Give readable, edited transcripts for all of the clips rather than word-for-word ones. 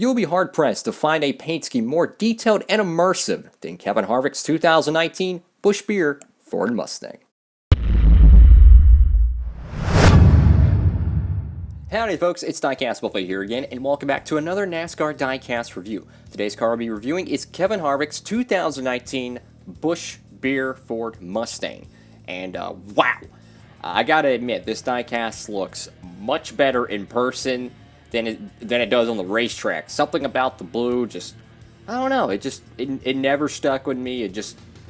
You'll be hard-pressed to find a paint scheme more detailed and immersive than Kevin Harvick's 2019 Busch Beer Ford Mustang. Howdy folks, it's Diecastbuffet here again, and welcome back to another NASCAR Diecast review. Today's car I'll be reviewing is Kevin Harvick's 2019 Busch Beer Ford Mustang. And wow, I gotta admit, this diecast looks much better in person than it does on the racetrack. Something about the blue just, I don't know, it never stuck with me. It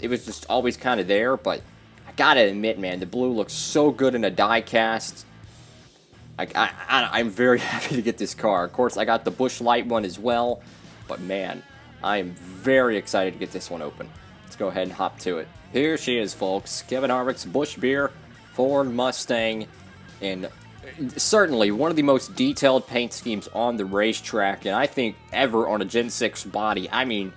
was just always kind of there, but I gotta admit, man, the blue looks so good in a diecast. I'm very happy to get this car. Of course, I got the Busch Light one as well, but man, I am very excited to get this one open. Let's go ahead and hop to it. Here she is, folks. Kevin Harvick's Busch Beer Ford Mustang, and certainly one of the most detailed paint schemes on the racetrack, and I think ever on a Gen 6 body. I mean,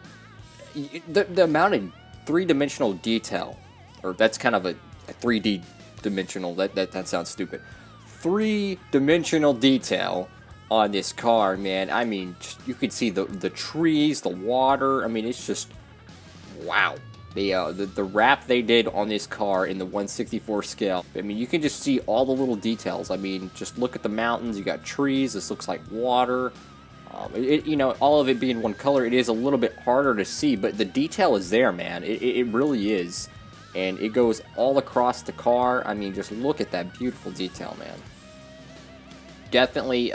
the amount of three-dimensional detail, or that's kind of a 3D dimensional, that sounds stupid. Three-dimensional detail on this car, man. I mean, you could see the trees, the water. I mean, it's just wow. The wrap they did on this car in the 1/64 scale. I mean, you can just see all the little details. I mean, just look at the mountains. You got trees. This looks like water. You know, all of it being one color, it is a little bit harder to see, but the detail is there, man. It really is. And it goes all across the car. I mean, just look at that beautiful detail, man. Definitely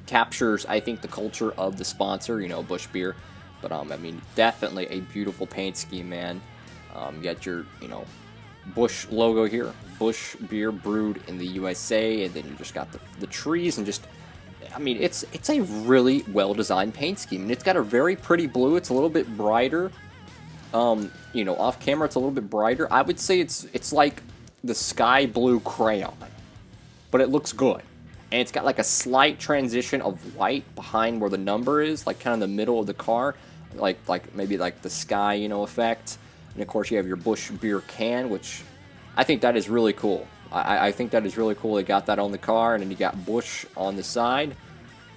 captures, I think, the culture of the sponsor, you know, Busch Beer. But, I mean, definitely a beautiful paint scheme, man. You got your, you know, Busch logo here. Busch Beer brewed in the USA. And then you just got the trees and just, I mean, it's a really well-designed paint scheme. And it's got a very pretty blue. It's a little bit brighter. You know, off camera, it's a little bit brighter. I would say it's like the sky blue crayon. But it looks good. And it's got like a slight transition of white behind where the number is, like kind of the middle of the car, like maybe like the sky, you know, effect. And of course you have your Busch Beer can, which I think that is really cool. I think that is really cool. They got that on the car, and then you got Busch on the side.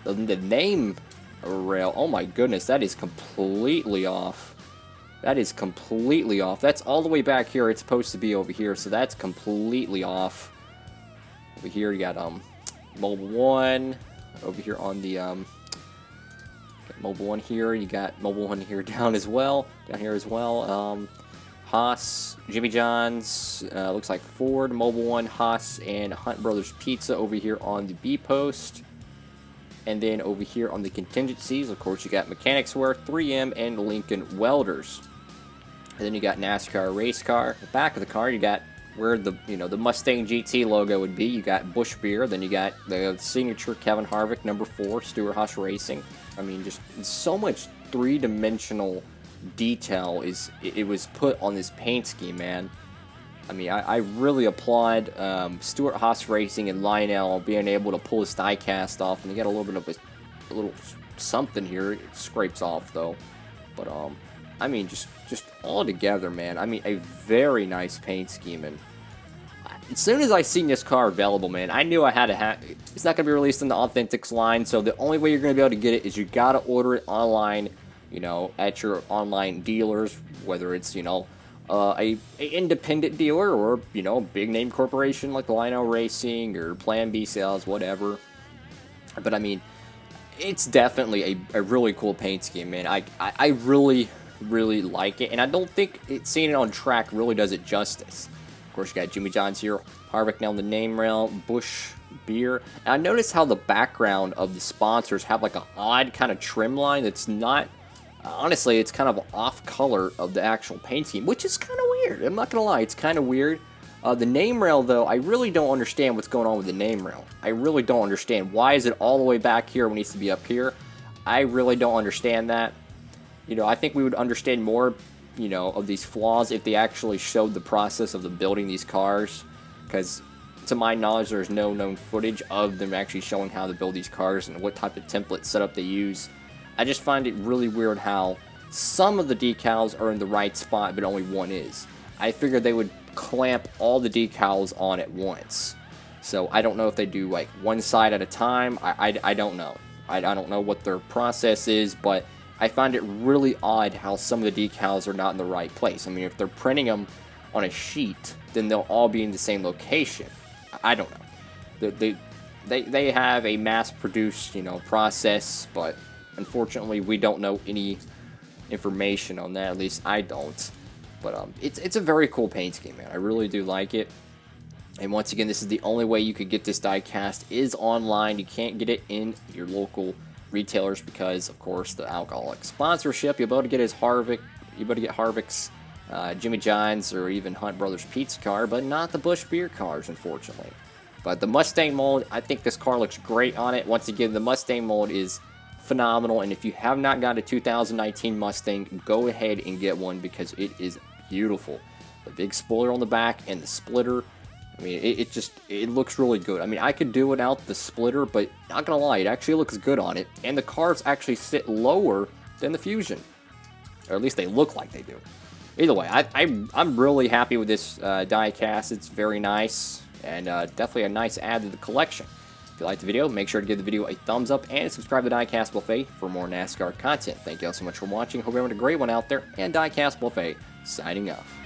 The name rail, oh my goodness, that is completely off. That is completely off. That's all the way back here. It's supposed to be over here, so that's completely off. Over here you got Mobile 1 over here on the Mobile 1 here. You got Mobile 1 here down here as well. Haas, Jimmy John's, looks like Ford, Mobile 1, Haas, and Hunt Brothers Pizza over here on the B post. And then over here on the contingencies, of course, you got Mechanics Wear, 3M, and Lincoln Welders. And then you got NASCAR Race Car. The back of the car, you got where the Mustang GT logo would be. You got Busch Beer, then you got the signature Kevin Harvick number 4, Stewart-Haas Racing. I mean, just so much three-dimensional detail it was put on this paint scheme, man. I mean, I really applaud Stewart-Haas Racing and Lionel being able to pull this diecast off, and you got a little bit of a little something here. It scrapes off though, but I mean, just all together, man. I mean, a very nice paint scheme. And as soon as I seen this car available, man, I knew I had to have. It's not going to be released in the Authentics line, so the only way you're going to be able to get it is you got to order it online, you know, at your online dealers, whether it's, you know, a independent dealer or, you know, big name corporation like Lionel Racing or Plan B Sales, whatever. But I mean, it's definitely a really cool paint scheme, man. I really like it, and I don't think seeing it on track really does it justice. Of course, you got Jimmy John's here, Harvick now on the name rail, Busch Beer. And I noticed how the background of the sponsors have like an odd kind of trim line that's not, honestly, it's kind of off color of the actual paint scheme, which is kind of weird. I'm not gonna lie, it's kind of weird. The name rail, though, I really don't understand what's going on with the name rail. I really don't understand. Why is it all the way back here when it needs to be up here? I really don't understand that. You know, I think we would understand more, you know, of these flaws if they actually showed the process of building these cars. Because, to my knowledge, there's no known footage of them actually showing how to build these cars and what type of template setup they use. I just find it really weird how some of the decals are in the right spot, but only one is. I figured they would clamp all the decals on at once. So I don't know if they do like one side at a time. I don't know. I don't know what their process is, but I find it really odd how some of the decals are not in the right place. I mean, if they're printing them on a sheet, then they'll all be in the same location. I don't know. They have a mass-produced, process, but unfortunately, we don't know any information on that. At least I don't. But it's a very cool paint scheme, man. I really do like it. And once again, this is the only way you could get this diecast is online. You can't get it in your local retailers because, of course, the alcoholic sponsorship. You'll be able to get his HARVICK. You'll be able to get HARVICK's Jimmy John's or even Hunt Brothers Pizza car, but not the Busch beer cars, unfortunately. But the Mustang mold, I think this car looks great on it. Once again, the Mustang mold is phenomenal, and if you have not got a 2019 Mustang, go ahead and get one because it is beautiful. The big spoiler on the back and the splitter, I mean, it looks really good. I mean, I could do without the splitter, but not gonna lie, it actually looks good on it, and the cars actually sit lower than the Fusion, or at least they look like they do. Either way, I'm really happy with this diecast. It's very nice, and definitely a nice add to the collection. If you liked the video, make sure to give the video a thumbs up and subscribe to Diecastbuffet for more NASCAR content. Thank you all so much for watching. Hope you're having a great one out there, and Diecastbuffet signing off.